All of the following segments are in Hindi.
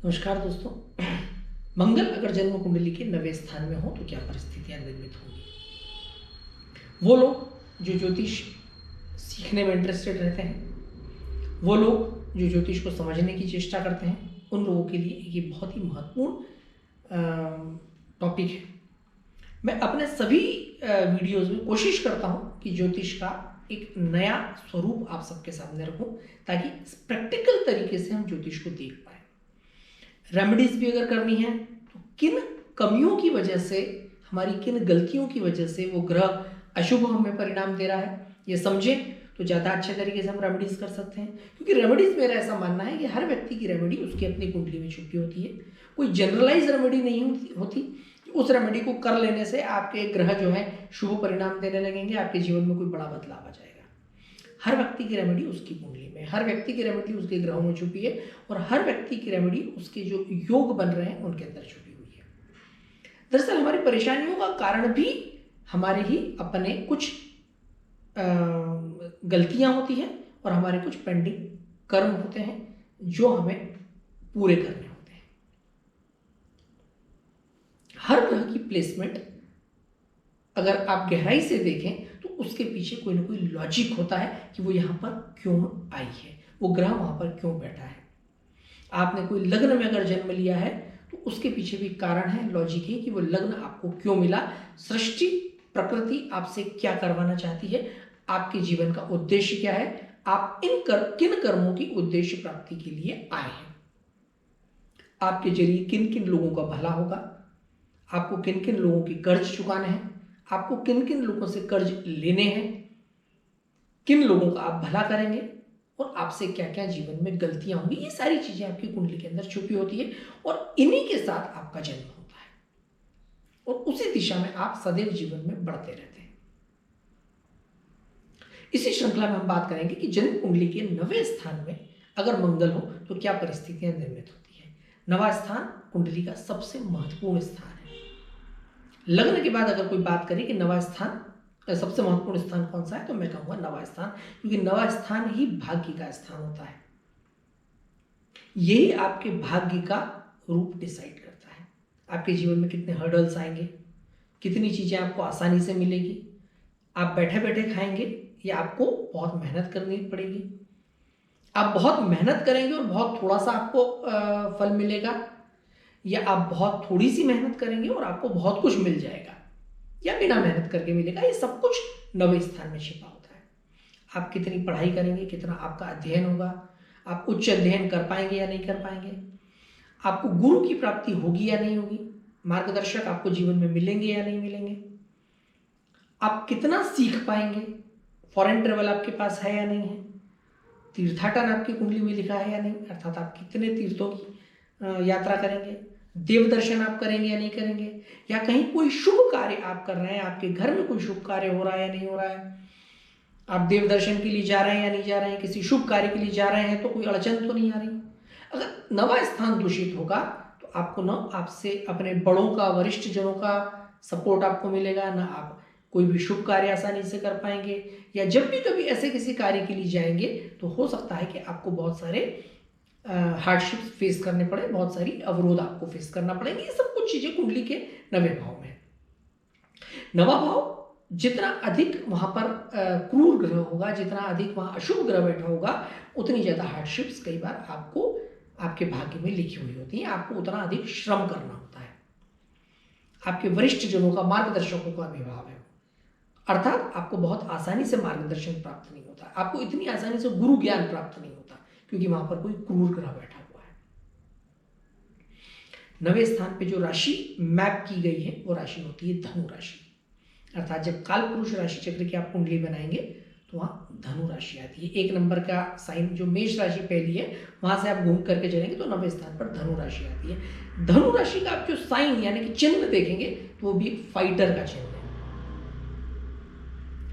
नमस्कार दोस्तों। मंगल अगर जन्म कुंडली के 9वें स्थान में हो तो क्या परिस्थितियां निर्मित होंगी। वो लोग जो ज्योतिष सीखने में इंटरेस्टेड रहते हैं, वो लोग जो ज्योतिष को समझने की चेष्टा करते हैं, उन लोगों के लिए ये बहुत ही महत्वपूर्ण टॉपिक है। मैं अपने सभी वीडियोस में कोशिश करता हूँ कि ज्योतिष का एक नया स्वरूप आप सबके सामने रखूं, ताकि प्रैक्टिकल तरीके से हम ज्योतिष को देख पाए। रेमेडीज भी अगर करनी है तो किन कमियों की वजह से, हमारी किन गलतियों की वजह से वो ग्रह अशुभ हमें परिणाम दे रहा है, ये समझें तो ज़्यादा अच्छे तरीके से हम रेमेडीज कर सकते हैं। क्योंकि रेमेडीज, मेरा ऐसा मानना है कि हर व्यक्ति की रेमेडी उसकी अपनी कुंडली में छुपी होती है। कोई जनरलाइज रेमेडी नहीं होती। उस रेमेडी को कर लेने से आपके ग्रह जो है शुभ परिणाम देने लगेंगे, आपके जीवन में कोई बड़ा बदलाव आ जाएगा। हर व्यक्ति की रेमेडी उसकी कुंडली में, हर व्यक्ति की रेमेडी उसके ग्रहों में छुपी है, और हर व्यक्ति की रेमेडी उसके जो योग बन रहे हैं उनके अंदर छुपी हुई है। दरअसल हमारी परेशानियों का कारण भी हमारे ही अपने कुछ गलतियां होती हैं, और हमारे कुछ पेंडिंग कर्म होते हैं जो हमें पूरे करने होते हैं। हर ग्रह की प्लेसमेंट अगर आप गहराई से देखें तो उसके पीछे कोई ना कोई लॉजिक होता है कि वो यहाँ पर क्यों आई है, वो ग्रह वहाँ पर क्यों बैठा है। आपने कोई लग्न में अगर जन्म लिया है तो उसके पीछे भी कारण है, लॉजिक है कि वो लग्न आपको क्यों मिला, सृष्टि प्रकृति आपसे क्या करवाना चाहती है, आपके जीवन का उद्देश्य क्या है, आप किन कर्मों की उद्देश्य प्राप्ति के लिए आए हैं, आपके जरिए किन किन लोगों का भला होगा, आपको किन किन लोगों की कर्ज चुकाने हैं, आपको किन किन लोगों से कर्ज लेने हैं, किन लोगों का आप भला करेंगे, और आपसे क्या क्या जीवन में गलतियां होंगी। ये सारी चीजें आपकी कुंडली के अंदर छुपी होती है, और इन्हीं के साथ आपका जन्म होता है, और उसी दिशा में आप सदैव जीवन में बढ़ते रहते हैं। इसी श्रृंखला में हम बात करेंगे कि जन्म कुंडली के 9वें स्थान में अगर मंगल हो तो क्या परिस्थितियां निर्मित होती है। 9वां स्थान कुंडली का सबसे महत्वपूर्ण स्थान है। लग्न के बाद अगर कोई बात करे कि 9वां स्थान सबसे महत्वपूर्ण स्थान कौन सा है, तो मैं कहूंगा 9वां स्थान, क्योंकि 9वां स्थान ही भाग्य का स्थान होता है। यही आपके भाग्य का रूप डिसाइड करता है। आपके जीवन में कितने हर्डल्स आएंगे, कितनी चीजें आपको आसानी से मिलेगी, आप बैठे बैठे खाएंगे या आपको बहुत मेहनत करनी पड़ेगी, आप बहुत मेहनत करेंगे और बहुत थोड़ा सा आपको फल मिलेगा, या आप बहुत थोड़ी सी मेहनत करेंगे और आपको बहुत कुछ मिल जाएगा, या बिना मेहनत करके मिलेगा। ये सब कुछ 9वें स्थान में छिपा होता है। आप कितनी पढ़ाई करेंगे, कितना आपका अध्ययन होगा, आप उच्च अध्ययन कर पाएंगे या नहीं कर पाएंगे, आपको गुरु की प्राप्ति होगी या नहीं होगी, मार्गदर्शक आपको जीवन में मिलेंगे या नहीं मिलेंगे, आप कितना सीख पाएंगे, फॉरेन ट्रेवल आपके पास है या नहीं है, तीर्थाटन आपकी कुंडली में लिखा है या नहीं, अर्थात आप कितने तीर्थों की यात्रा करेंगे, देव दर्शन आप करेंगे या नहीं करेंगे, या कहीं कोई शुभ कार्य आप कर रहे हैं, आपके घर में कोई शुभ कार्य हो रहा है या नहीं हो रहा है, आप देव दर्शन के लिए जा रहे हैं या नहीं जा रहे हैं, किसी शुभ कार्य के लिए जा रहे हैं तो कोई अड़चन तो नहीं आ रही। अगर 9वां स्थान दूषित होगा तो आपको ना आपसे अपने बड़ों का, वरिष्ठ जनों का सपोर्ट आपको मिलेगा, ना आप कोई भी शुभ कार्य आसानी से कर पाएंगे, या जब भी कभी ऐसे किसी कार्य के लिए जाएंगे तो हो सकता है कि आपको बहुत सारे हार्डशिप्स फेस करने पड़े, बहुत सारी अवरोध आपको फेस करना पड़ेंगे। ये सब कुछ चीजें कुंडली के 9वें भाव में। 9वां भाव जितना अधिक वहां पर क्रूर ग्रह होगा, जितना अधिक वहां अशुभ ग्रह बैठा होगा, उतनी ज्यादा हार्डशिप्स कई बार आपको आपके भाग्य में लिखी हुई होती है। आपको उतना अधिक श्रम करना होता है। आपके वरिष्ठ जनों का, मार्गदर्शकों का अभिभाव है, अर्थात आपको बहुत आसानी से मार्गदर्शन प्राप्त नहीं होता, आपको इतनी आसानी से गुरु ज्ञान प्राप्त नहीं होता, क्योंकि वहां पर कोई क्रूर ग्रह बैठा हुआ है। 9वें स्थान पे जो राशि मैप की गई है वो राशि होती है धनु राशि। अर्थात जब काल पुरुष राशि चक्र की आप कुंडली बनाएंगे तो वहां धनु राशि आती है। 1 नंबर का साइन जो मेष राशि पहली है, वहां से आप घूम करके चलेंगे तो 9वें स्थान पर धनु राशि आती है। धनु राशि का आप जो साइन यानी कि चिन्ह देखेंगे तो वो भी एक फाइटर का चिन्ह है,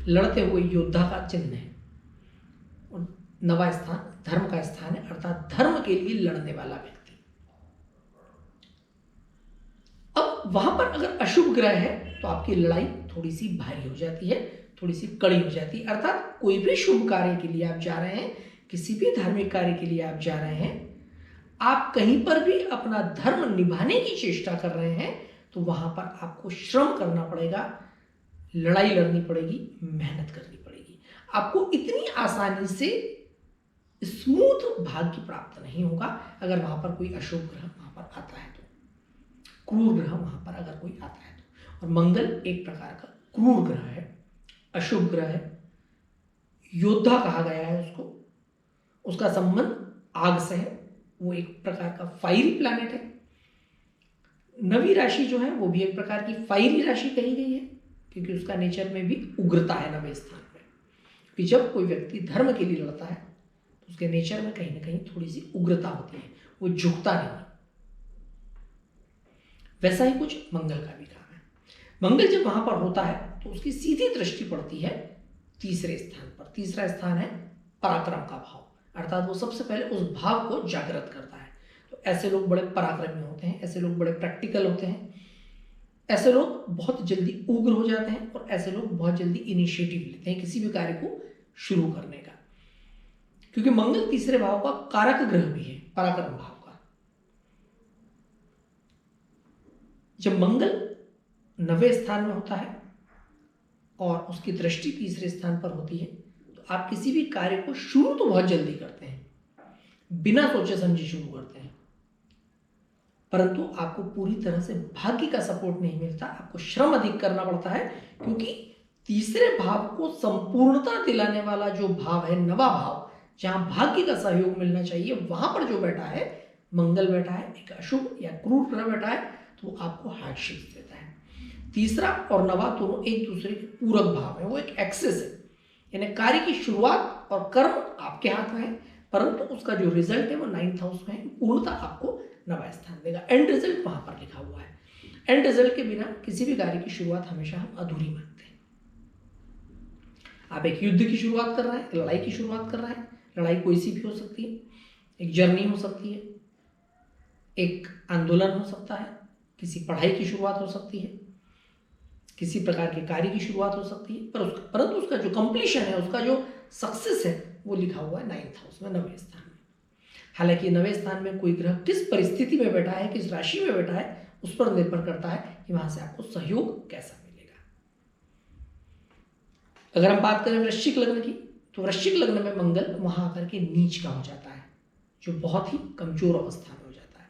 लड़ते हुए योद्धा का चिन्ह है। और 9वां स्थान धर्म का स्थान है, अर्थात धर्म के लिए लड़ने वाला व्यक्ति। अब वहां पर अगर अशुभ ग्रह है तो आपकी लड़ाई थोड़ी सी भारी हो जाती है, थोड़ी सी कड़ी हो जाती है। अर्थात कोई भी शुभ कार्य के लिए आप जा रहे हैं, किसी भी धार्मिक कार्य के लिए आप जा रहे हैं, आप कहीं पर भी अपना धर्म निभाने की चेष्टा कर रहे हैं तो वहां पर आपको श्रम करना पड़ेगा, लड़ाई लड़नी पड़ेगी, मेहनत करनी पड़ेगी। आपको इतनी आसानी से स्मूथ भाग्य प्राप्त नहीं होगा अगर वहां पर कोई अशुभ ग्रह वहां पर आता है तो, क्रूर ग्रह वहां पर अगर कोई आता है तो। और मंगल एक प्रकार का क्रूर ग्रह है, अशुभ ग्रह है, योद्धा कहा गया है उसको, उसका संबंध आग से है, वो एक प्रकार का फायरी प्लैनेट है। नवी राशि जो है वो भी एक प्रकार की फायरी राशि कही गई है क्योंकि उसका नेचर में भी उग्रता है नवे स्थान में। कि जब कोई व्यक्ति धर्म के लिए लड़ता है तो उसके नेचर में कहीं ना कहीं थोड़ी सी उग्रता होती है, वो झुकता नहीं। वैसा ही कुछ मंगल का भी काम है। मंगल जब वहां पर होता है तो उसकी सीधी दृष्टि पड़ती है तीसरे स्थान पर। तीसरा स्थान है पराक्रम का भाव, अर्थात वो सबसे पहले उस भाव को जागृत करता है। तो ऐसे लोग बड़े पराक्रमी होते हैं, ऐसे लोग बड़े प्रैक्टिकल होते हैं, ऐसे लोग बहुत जल्दी उग्र हो जाते हैं और ऐसे लोग बहुत जल्दी इनिशिएटिव लेते हैं किसी भी कार्य को शुरू करने का, क्योंकि मंगल तीसरे भाव का कारक ग्रह भी है, पराक्रम भाव का। जब मंगल नवे स्थान में होता है और उसकी दृष्टि तीसरे स्थान पर होती है तो आप किसी भी कार्य को शुरू तो बहुत जल्दी करते हैं, बिना सोचे समझे शुरू करते हैं, परंतु आपको पूरी तरह से भाग्य का सपोर्ट नहीं मिलता, आपको श्रम अधिक करना पड़ता है क्योंकि तीसरे भाव को संपूर्णता दिलाने वाला जो भाव है, नवा भाव, जहां भाग्य का सहयोग मिलना चाहिए, वहां पर जो बैठा है मंगल बैठा है, एक अशुभ या क्रूर ग्रह बैठा है, तो आपको हार्डशिप देता है। तीसरा और नवा दोनों एक दूसरे के पूरक भाव है, वो एक एक्सेस है, यानी कार्य की शुरुआत और कर्म आपके हाथ में है, परंतु उसका जो रिजल्ट है वो 9th हाउस में है, पूर्णता आपको नवा स्थान देगा। एंड रिजल्ट वहां पर लिखा हुआ है। एंड रिजल्ट के बिना किसी भी कार्य की शुरुआत हमेशा हम अधूरी मानते हैं। आप एक युद्ध की शुरुआत कर रहे हैं, लड़ाई की शुरुआत कर रहे हैं, लड़ाई कोई सी भी हो सकती है, एक जर्नी हो सकती है, एक आंदोलन हो सकता है, किसी पढ़ाई की शुरुआत हो सकती है, किसी प्रकार के कार्य की शुरुआत हो सकती है, परंतु उसका जो कंप्लीशन है, उसका जो सक्सेस है, वो लिखा हुआ है 9th हाउस में, नवे स्थान में। हालांकि नवे स्थान में कोई ग्रह किस परिस्थिति में बैठा है, किस राशि में बैठा है, उस पर निर्भर करता है कि वहां से आपको सहयोग कैसा मिलेगा। अगर हम बात करें वृश्चिक लग्न की, तो वृश्चिक लग्न में मंगल वहां आकर के नीच का हो जाता है, जो बहुत ही कमजोर अवस्था में हो जाता है।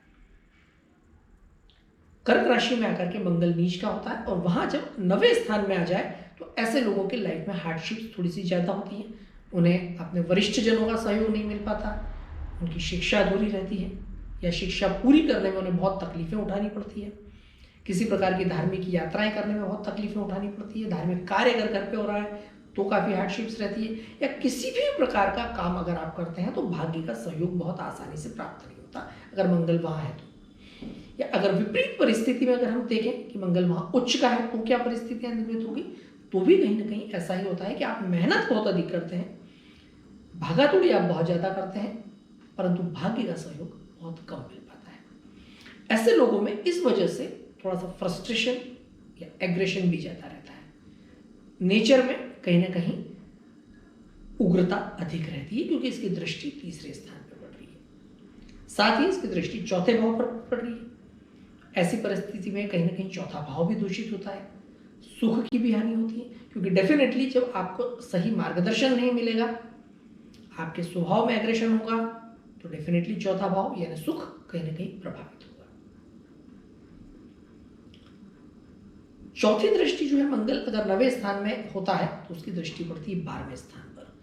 कर्क राशि में आकर के मंगल नीच का होता है और वहां जब नवे स्थान में आ जाए तो ऐसे लोगों के लाइफ में हार्डशिप्स थोड़ी सी ज्यादा होती हैं, उन्हें अपने वरिष्ठ जनों का सहयोग नहीं मिल पाता, उनकी शिक्षा अधूरी रहती है या शिक्षा पूरी करने में उन्हें बहुत तकलीफें उठानी पड़ती है, किसी प्रकार की धार्मिक यात्राएं करने में बहुत तकलीफें उठानी पड़ती है, धार्मिक कार्य अगर घर पे हो रहा है तो काफ़ी हार्डशिप्स रहती है, या किसी भी प्रकार का काम अगर आप करते हैं तो भाग्य का सहयोग बहुत आसानी से प्राप्त नहीं होता अगर मंगल वहाँ है तो। या अगर विपरीत परिस्थिति में अगर हम देखें कि मंगल वहाँ उच्च का है तो क्या परिस्थितियाँ निर्मित होगी, तो भी कहीं ना कहीं ऐसा ही होता है कि आप मेहनत बहुत अधिक करते हैं, भागादौड़ी आप बहुत ज़्यादा करते हैं, परंतु भाग्य का सहयोग बहुत कम मिल पाता है। ऐसे लोगों में इस वजह से थोड़ा सा फ्रस्ट्रेशन या एग्रेशन भी ज़्यादा रहता है, नेचर में कहीं ना कहीं उग्रता अधिक रहती है क्योंकि इसकी दृष्टि तीसरे स्थान पर पड़ रही है, साथ ही इसकी दृष्टि चौथे भाव पर पड़ रही है। ऐसी परिस्थिति में कहीं ना कहीं चौथा भाव भी दूषित होता है, सुख की भी हानि होती है, क्योंकि डेफिनेटली जब आपको सही मार्गदर्शन नहीं मिलेगा, आपके स्वभाव में एग्रेशन होगा, तो डेफिनेटली चौथा भाव यानी सुख कहीं ना कहीं प्रभावित होगा। चौथी दृष्टि जो है मंगल अगर नवे स्थान में होता है तो उसकी दृष्टि पड़ती है 12वें स्थान पर।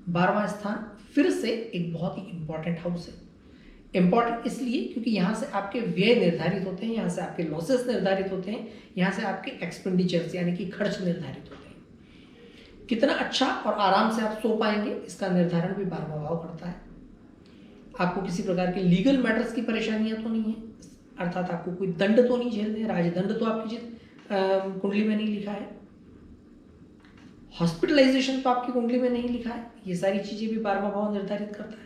12वां स्थान फिर से एक बहुत ही इंपॉर्टेंट हाउस है। इंपॉर्टेंट इसलिए क्योंकि यहाँ से आपके व्यय निर्धारित होते हैं, यहाँ से आपके लॉसेस निर्धारित होते हैं, यहाँ से आपके एक्सपेंडिचर्स यानी कि खर्च निर्धारित होते हैं। कितना अच्छा और आराम से आप सो पाएंगे इसका निर्धारण भी 12वां भाव करता है। आपको किसी प्रकार के लीगल मैटर्स की परेशानियां तो नहीं है, अर्थात आपको कोई दंड तो नहीं झेलने, राजदंड तो आपकी कुंडली में नहीं लिखा है, हॉस्पिटलाइजेशन तो आपकी कुंडली में नहीं लिखा है, ये सारी चीजें भी 12वां भाव निर्धारित करता है।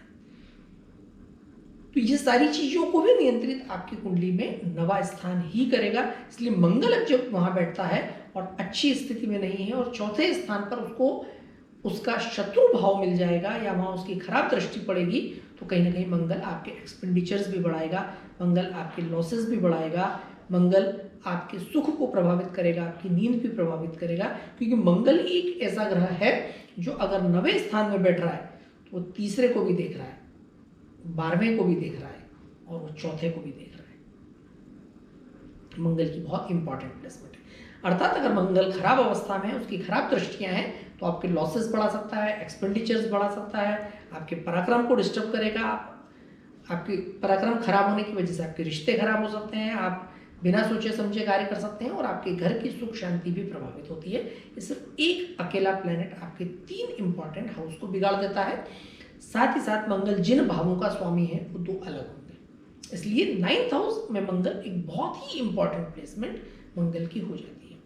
तो ये सारी चीजों को भी नियंत्रित आपकी कुंडली में नवा स्थान ही करेगा। इसलिए मंगल जब वहां बैठता है और अच्छी स्थिति में नहीं है और चौथे स्थान पर उसको उसका शत्रु भाव मिल जाएगा या वहां उसकी खराब दृष्टि पड़ेगी, तो कहीं ना कहीं मंगल आपके एक्सपेंडिचर्स भी बढ़ाएगा, मंगल आपके लॉसेस भी बढ़ाएगा, मंगल आपके सुख को प्रभावित करेगा, आपकी नींद भी प्रभावित करेगा, क्योंकि मंगल एक ऐसा ग्रह है जो अगर 9वें स्थान में बैठ रहा है तो वो तीसरे को भी देख रहा है, 12वें को भी देख रहा है और वो चौथे को भी देख रहा है। मंगल की बहुत इंपॉर्टेंट प्लेसमेंट है। अर्थात अगर मंगल खराब अवस्था में है, उसकी खराब दृष्टियां हैं, तो आपके लॉसेस बढ़ा सकता है, एक्सपेंडिचर्स बढ़ा सकता है, आपके पराक्रम को डिस्टर्ब करेगा, आपके पराक्रम खराब होने की वजह से आपके रिश्ते खराब हो सकते हैं, आप बिना सोचे समझे कार्य कर सकते हैं और आपके घर की सुख शांति भी प्रभावित होती है। ये सिर्फ एक अकेला प्लैनेट आपके 3 इंपॉर्टेंट हाउस को बिगाड़ देता है। साथ ही साथ मंगल जिन भावों का स्वामी है वो 2 अलग होंगे, इसलिए 9th हाउस में मंगल एक बहुत ही इंपॉर्टेंट प्लेसमेंट मंगल की हो जाती है।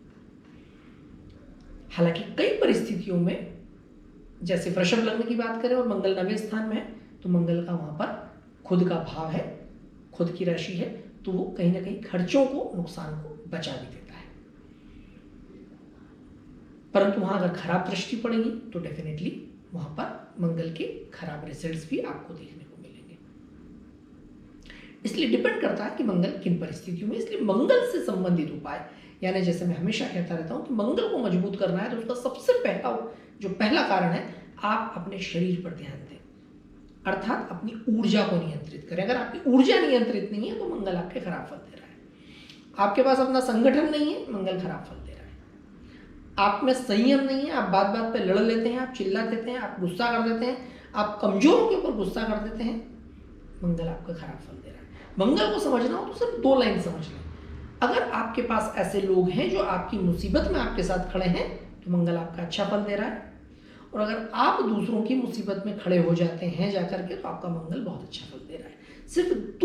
हालांकि कई परिस्थितियों में, जैसे वृषभ लग्न की बात करें और मंगल 9वें स्थान में है, तो मंगल का वहां पर खुद का भाव है, खुद की राशि है, तो वो कहीं ना कहीं खर्चों को, नुकसान को बचा भी देता है। परंतु वहां अगर खराब दृष्टि पड़ेगी तो डेफिनेटली वहां पर मंगल के खराब रिजल्ट्स भी आपको देखने को मिलेंगे। इसलिए डिपेंड करता है कि मंगल किन परिस्थितियों में। इसलिए मंगल से संबंधित उपाय, यानी जैसे मैं हमेशा कहता रहता हूं कि मंगल को मजबूत करना है तो उसका सबसे पहला कारण है, आप अपने शरीर पर ध्यान दें, अर्थात अपनी ऊर्जा को नियंत्रित करें। अगर आपकी ऊर्जा नियंत्रित नहीं है तो मंगल आपके खराब फल दे रहा है। आपके पास अपना संगठन नहीं है, मंगल खराब फल दे रहा है। आप में संयम नहीं है, आप बात बात पे लड़ लेते हैं, आप चिल्ला देते हैं, आप गुस्सा कर देते हैं, आप कमजोरों के ऊपर गुस्सा कर देते हैं, मंगल आपका खराब फल दे रहा है। मंगल को समझना हो तो सिर्फ 2 लाइन समझ लें। अगर आपके पास ऐसे लोग हैं जो आपकी मुसीबत में आपके साथ खड़े हैं तो मंगल आपका अच्छा फल दे रहा है, और अगर आप दूसरों की मुसीबत में खड़े हो जाते हैं जाकर के तो आपका मंगल बहुत अच्छा फल दे रहा है। सिर्फ